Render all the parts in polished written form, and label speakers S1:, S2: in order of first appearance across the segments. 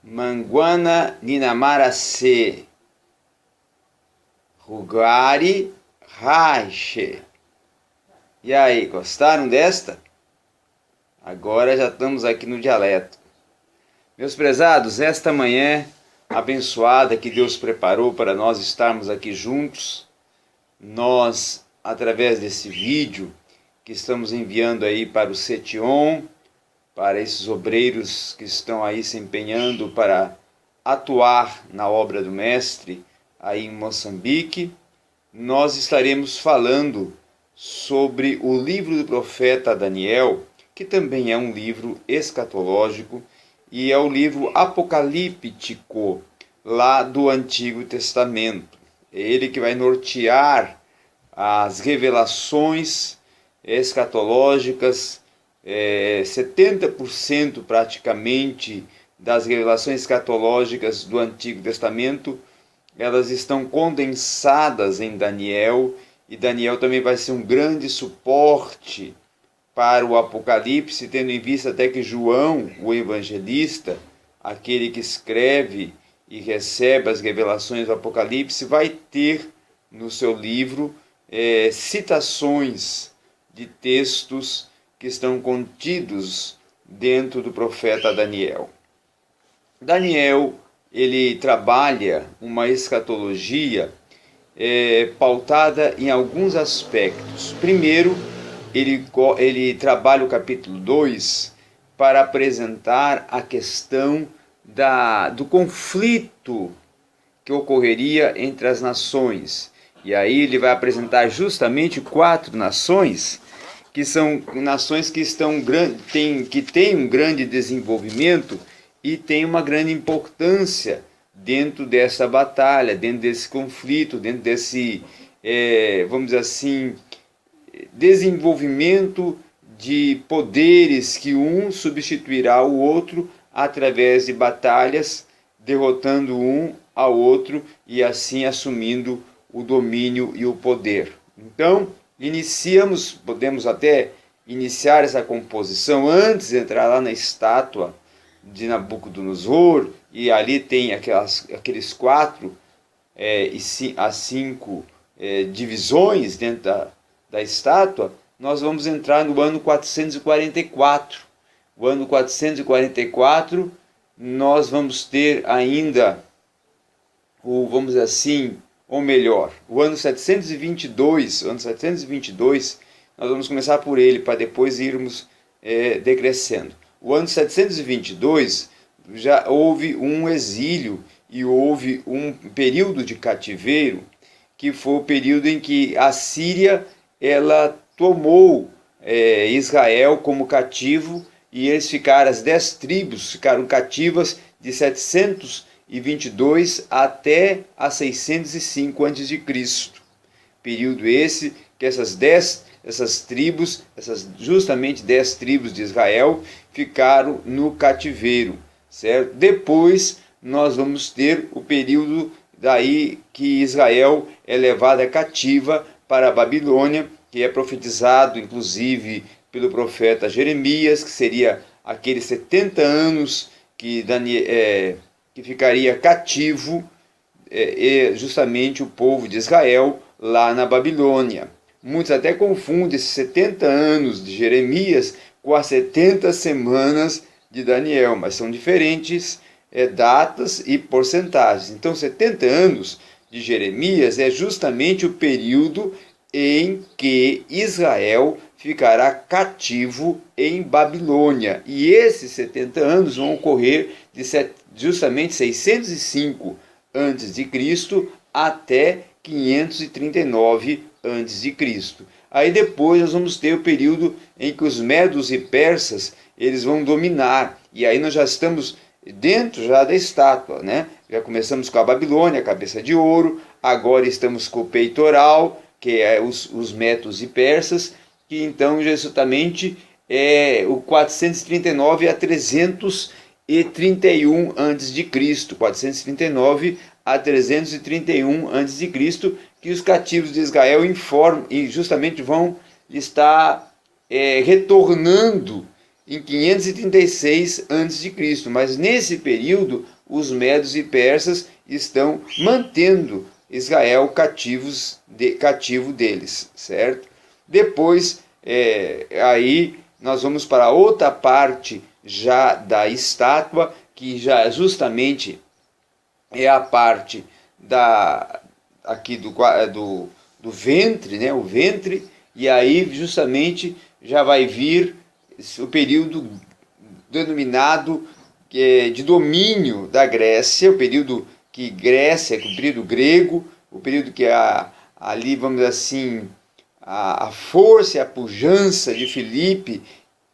S1: Manguana Ninamarase Rugari Raiche. E aí, gostaram desta? Agora já estamos aqui no dialeto. Meus prezados, esta manhã abençoada que Deus preparou para nós estarmos aqui juntos, nós, através desse vídeo que estamos enviando aí para o Setion, para esses obreiros que estão aí se empenhando para atuar na obra do Mestre aí em Moçambique, nós estaremos falando sobre o livro do profeta Daniel, que também é um livro escatológico e é o livro apocalíptico lá do Antigo Testamento. É ele que vai nortear as revelações escatológicas, 70% praticamente das revelações escatológicas do Antigo Testamento, elas estão condensadas em Daniel, e Daniel também vai ser um grande suporte para o Apocalipse, tendo em vista até que João, o evangelista, aquele que escreve e recebe as revelações do Apocalipse, vai ter no seu livro citações de textos que estão contidos dentro do profeta Daniel. Daniel, ele trabalha uma escatologia pautada em alguns aspectos. Primeiro, ele trabalha o capítulo 2 para apresentar a questão do conflito que ocorreria entre as nações. E aí ele vai apresentar justamente 4 nações, que são nações que têm um grande desenvolvimento e têm uma grande importância dentro dessa batalha, dentro desse conflito, dentro desse, vamos dizer assim, desenvolvimento de poderes que um substituirá o outro através de batalhas, derrotando um ao outro e assim assumindo o domínio e o poder. Então, podemos até iniciar essa composição antes de entrar lá na estátua de Nabucodonosor, e ali tem aqueles 4 as 5 divisões dentro da estátua. Nós vamos entrar no ano 444. O ano 444, nós vamos ter ainda, vamos dizer assim, ou melhor, o ano 722, nós vamos começar por ele, para depois irmos decrescendo. O ano 722 já houve um exílio e houve um período de cativeiro, que foi o período em que a Síria ela tomou Israel como cativo, e eles ficaram, as 10 tribos ficaram cativas de 722 até a 605 a.C. Período esse que essas tribos, justamente 10 tribos de Israel, ficaram no cativeiro, certo? Depois nós vamos ter o período daí que Israel é levada cativa para a Babilônia, que é profetizado inclusive pelo profeta Jeremias, que seria aqueles 70 anos que ficaria cativo justamente o povo de Israel lá na Babilônia. Muitos até confundem esses 70 anos de Jeremias com as 70 semanas de Daniel, mas são diferentes datas e porcentagens. Então, 70 anos de Jeremias é justamente o período em que Israel ficará cativo em Babilônia. E esses 70 anos vão ocorrer de justamente 605 a.C. até 539 a.C. Aí depois nós vamos ter o período em que os medos e persas eles vão dominar. E aí nós já estamos dentro já da estátua, né? Já começamos com a Babilônia, a cabeça de ouro, agora estamos com o peitoral, que é os medos e persas, que então justamente é o 439 a 331 a.C., 439 a 331 a.C., que os cativos de Israel informam e justamente vão estar retornando em 536 a.C., mas nesse período os medos e persas estão mantendo Israel cativo deles, certo? Depois, aí nós vamos para outra parte já da estátua, que já justamente é a parte aqui do ventre, né? O ventre, e aí justamente já vai vir o período denominado de domínio da Grécia, o período que Grécia, o período grego, o período que ali, vamos dizer assim, a força e a pujança de Filipe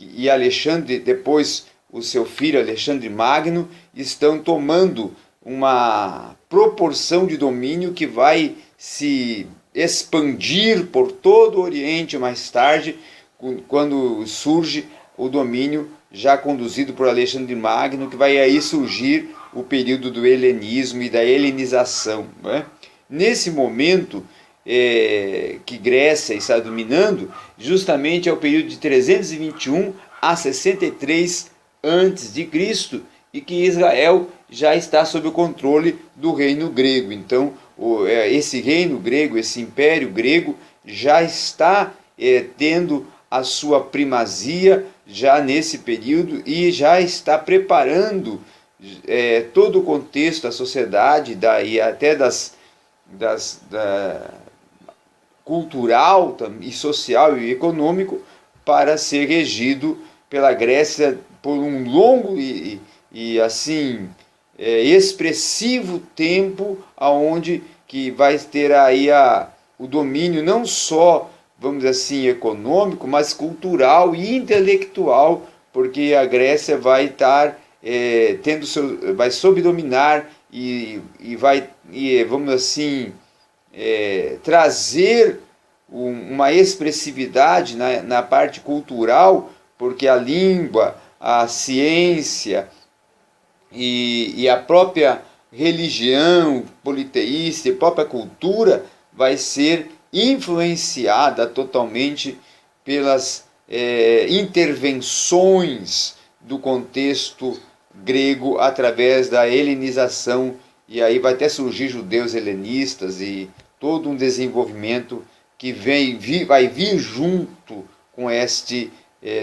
S1: e Alexandre, depois o seu filho Alexandre Magno, estão tomando uma proporção de domínio que vai se expandir por todo o Oriente mais tarde, quando surge o domínio já conduzido por Alexandre Magno, que vai aí surgir o período do helenismo e da helenização. Né? Nesse momento que Grécia está dominando, justamente é o período de 321 a 63 a.C., e que Israel já está sob o controle do reino grego. Então, esse reino grego, esse império grego, já está tendo a sua primazia já nesse período e já está preparando todo o contexto da sociedade e até cultural e social e econômico para ser regido pela Grécia por um longo e assim expressivo tempo, aonde que vai ter aí o domínio não só, vamos dizer assim, econômico, mas cultural e intelectual, porque a Grécia vai estar vai subdominar e vai, vamos assim, trazer uma expressividade na parte cultural, porque a língua, a ciência e a própria religião politeísta e a própria cultura vai ser influenciada totalmente pelas intervenções do contexto grego através da helenização, e aí vai até surgir judeus helenistas e todo um desenvolvimento que vai vir junto com este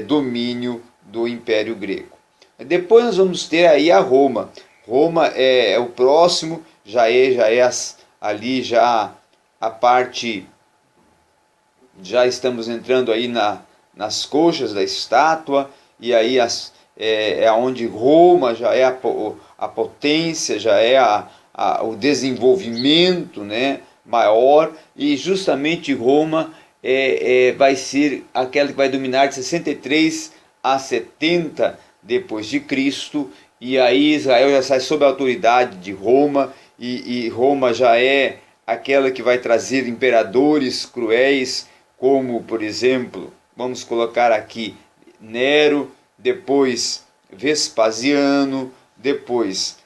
S1: domínio do Império Grego. Depois nós vamos ter aí a Roma. Roma é o próximo, já é ali já a parte, já estamos entrando aí nas coxas da estátua, e aí é onde Roma já é a potência, já é o desenvolvimento, né, maior, e justamente Roma vai ser aquela que vai dominar de 63 a 70 depois de Cristo, e aí Israel já sai sob a autoridade de Roma, e Roma já é aquela que vai trazer imperadores cruéis, como, por exemplo, vamos colocar aqui Nero, depois Vespasiano, depois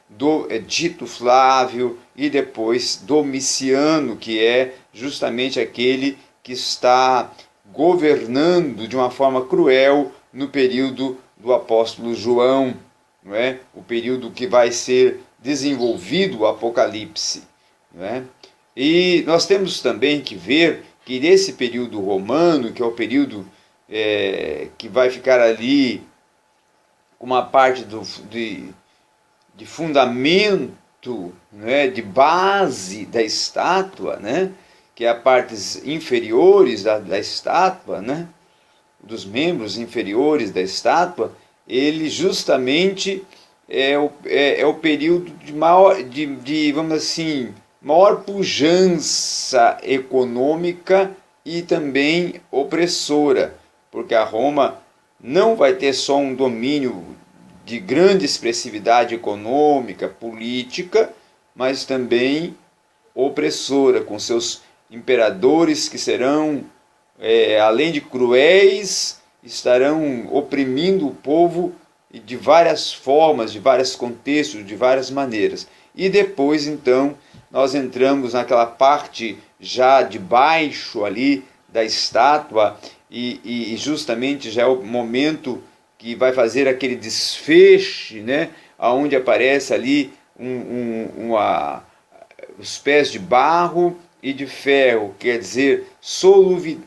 S1: Tito Flávio e depois Domiciano, que é justamente aquele que está governando de uma forma cruel no período do apóstolo João, não é? O período que vai ser desenvolvido o Apocalipse. Não é? E nós temos também que ver que nesse período romano, que é o período que vai ficar ali com uma parte de fundamento, né, de base da estátua, né, que é a partes inferiores da estátua, né, dos membros inferiores da estátua, ele justamente é o período de maior, vamos assim, maior pujança econômica e também opressora, porque a Roma não vai ter só um domínio de grande expressividade econômica, política, mas também opressora, com seus imperadores que serão, além de cruéis, estarão oprimindo o povo de várias formas, de vários contextos, de várias maneiras. E depois, então, nós entramos naquela parte já de baixo ali da estátua, e justamente já é o momento que vai fazer aquele desfecho, né, onde aparece ali os pés de barro e de ferro, quer dizer, solúvel,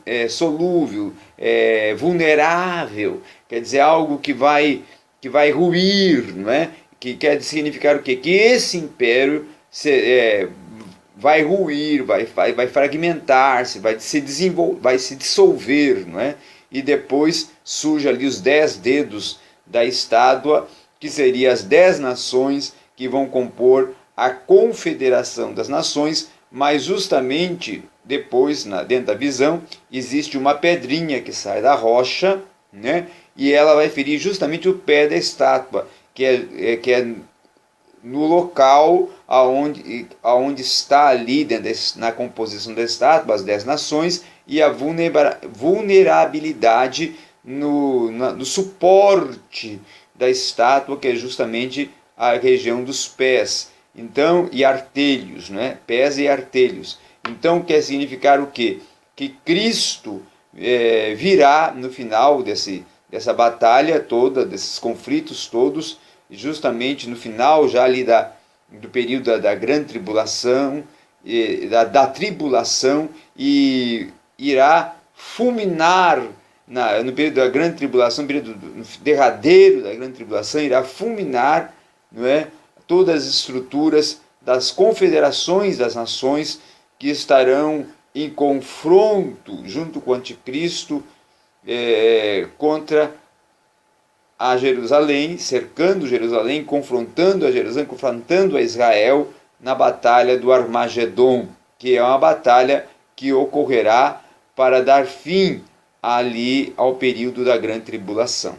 S1: vulnerável, quer dizer, algo que vai ruir, não é? Que quer significar o quê? Que esse império vai ruir, vai fragmentar-se, vai se dissolver, não é? E depois surge ali os 10 dedos da estátua, que seriam as 10 nações que vão compor a confederação das nações, mas justamente depois, dentro da visão, existe uma pedrinha que sai da rocha, né? E ela vai ferir justamente o pé da estátua, que é no local aonde está ali na composição da estátua, as 10 nações, e a vulnerabilidade no suporte da estátua, que é justamente a região dos pés. Então, e artelhos, né? Pés e artelhos. Então, quer significar o quê? Que Cristo virá no final dessa batalha toda, desses conflitos todos, justamente no final já ali do período da grande tribulação, da tribulação, e irá fulminar no período da grande tribulação, no período derradeiro da grande tribulação, irá fulminar, não é, todas as estruturas das confederações das nações que estarão em confronto junto com o anticristo contra a Jerusalém, cercando Jerusalém, confrontando a Jerusalém, confrontando a Israel na batalha do Armagedon, que é uma batalha que ocorrerá para dar fim ali ao período da grande tribulação,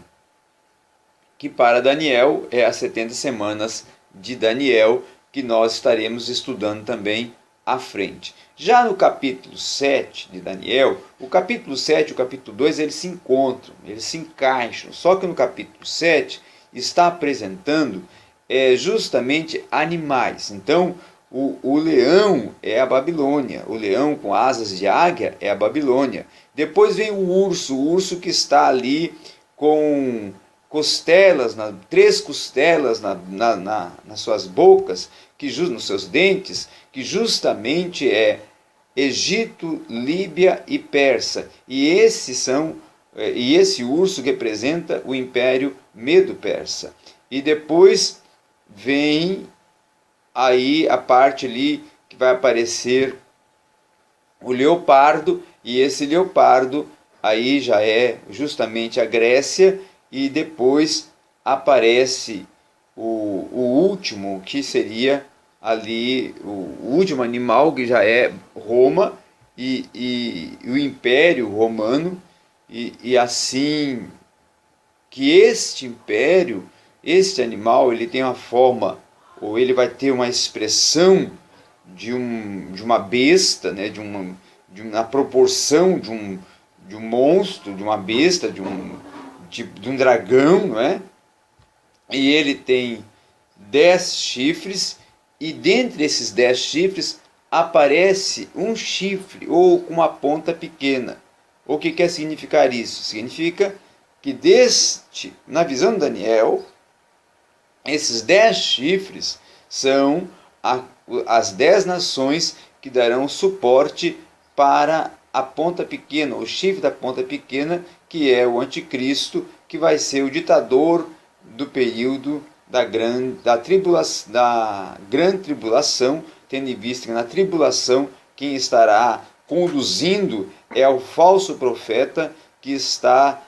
S1: que para Daniel é as 70 semanas de Daniel, que nós estaremos estudando também à frente. Já no capítulo 7 de Daniel, o capítulo 7 e o capítulo 2 eles se encontram, eles se encaixam, só que no capítulo 7 está apresentando justamente animais. Então, o leão é a Babilônia, o leão com asas de águia é a Babilônia. Depois vem o urso que está ali com costelas, 3 costelas nas suas bocas, nos seus dentes, que justamente é Egito, Líbia e Pérsia. E esse urso representa o Império Medo-Persa. E depois vem aí a parte ali que vai aparecer o leopardo, e esse leopardo aí já é justamente a Grécia, e depois aparece o último, que seria ali o último animal, que já é Roma e o Império Romano, e assim que este império, este animal, ele tem uma forma, ou ele vai ter uma expressão de uma besta, né, na proporção de um monstro, de uma besta, de um dragão, não é? E ele tem 10 chifres, e dentre esses 10 chifres aparece um chifre, ou com uma ponta pequena. O que quer significar isso? Significa que na visão de Daniel, esses 10 chifres são as 10 nações que darão suporte para a ponta pequena, o chifre da ponta pequena, que é o anticristo, que vai ser o ditador do período da grande tribulação, tendo em vista que na tribulação quem estará conduzindo é o falso profeta, que está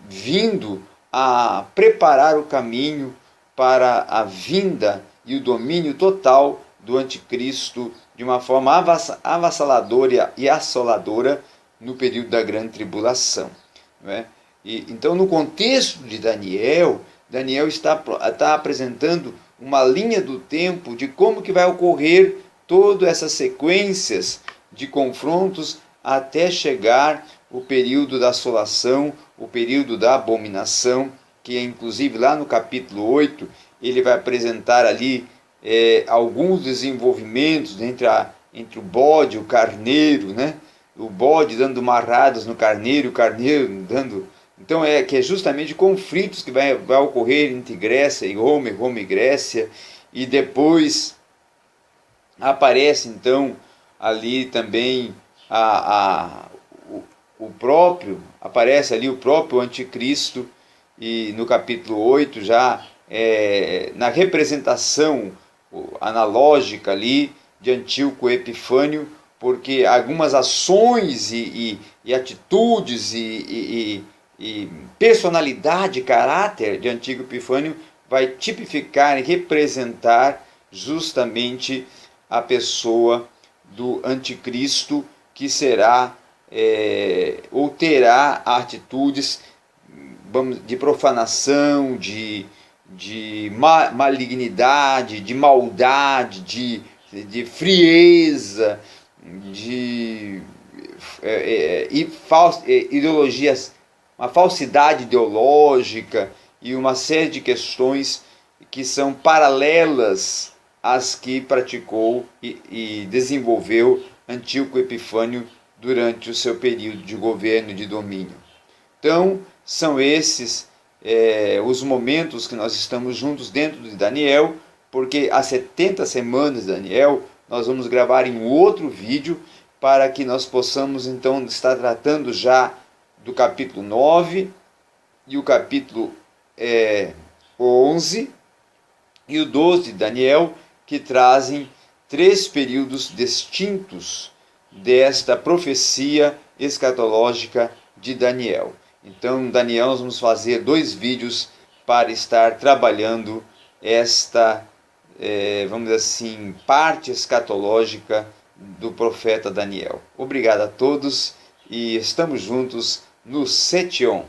S1: vindo a preparar o caminho para a vinda e o domínio total do anticristo de uma forma avassaladora e assoladora no período da grande tribulação, não é? Então, no contexto de Daniel está apresentando uma linha do tempo de como que vai ocorrer todas essas sequências de confrontos até chegar o período da assolação, o período da abominação, que é inclusive lá no capítulo 8, ele vai apresentar ali alguns desenvolvimentos entre o bode e o carneiro, né? O bode dando marradas no carneiro, o carneiro Então que é justamente conflitos que vai ocorrer entre Grécia e Roma e Grécia, e depois aparece então ali também aparece ali o próprio anticristo, e no capítulo 8 já na representação analógica ali de Antíoco Epifânio, porque algumas ações e atitudes e personalidade, caráter de Antíoco Epifânio vai tipificar e representar justamente a pessoa do anticristo, que será ou terá atitudes de profanação, de malignidade, de maldade, de frieza, de ideologias, uma falsidade ideológica e uma série de questões que são paralelas às que praticou e desenvolveu Antíoco Epifânio durante o seu período de governo e de domínio. Então, são esses os momentos que nós estamos juntos dentro de Daniel, porque as 70 semanas de Daniel nós vamos gravar em outro vídeo, para que nós possamos então estar tratando já do capítulo 9 e o capítulo 11 e o 12 de Daniel, que trazem 3 períodos distintos desta profecia escatológica de Daniel. Então, em Daniel, nós vamos fazer 2 vídeos para estar trabalhando esta, vamos dizer assim, parte escatológica do profeta Daniel. Obrigado a todos e estamos juntos no Setion.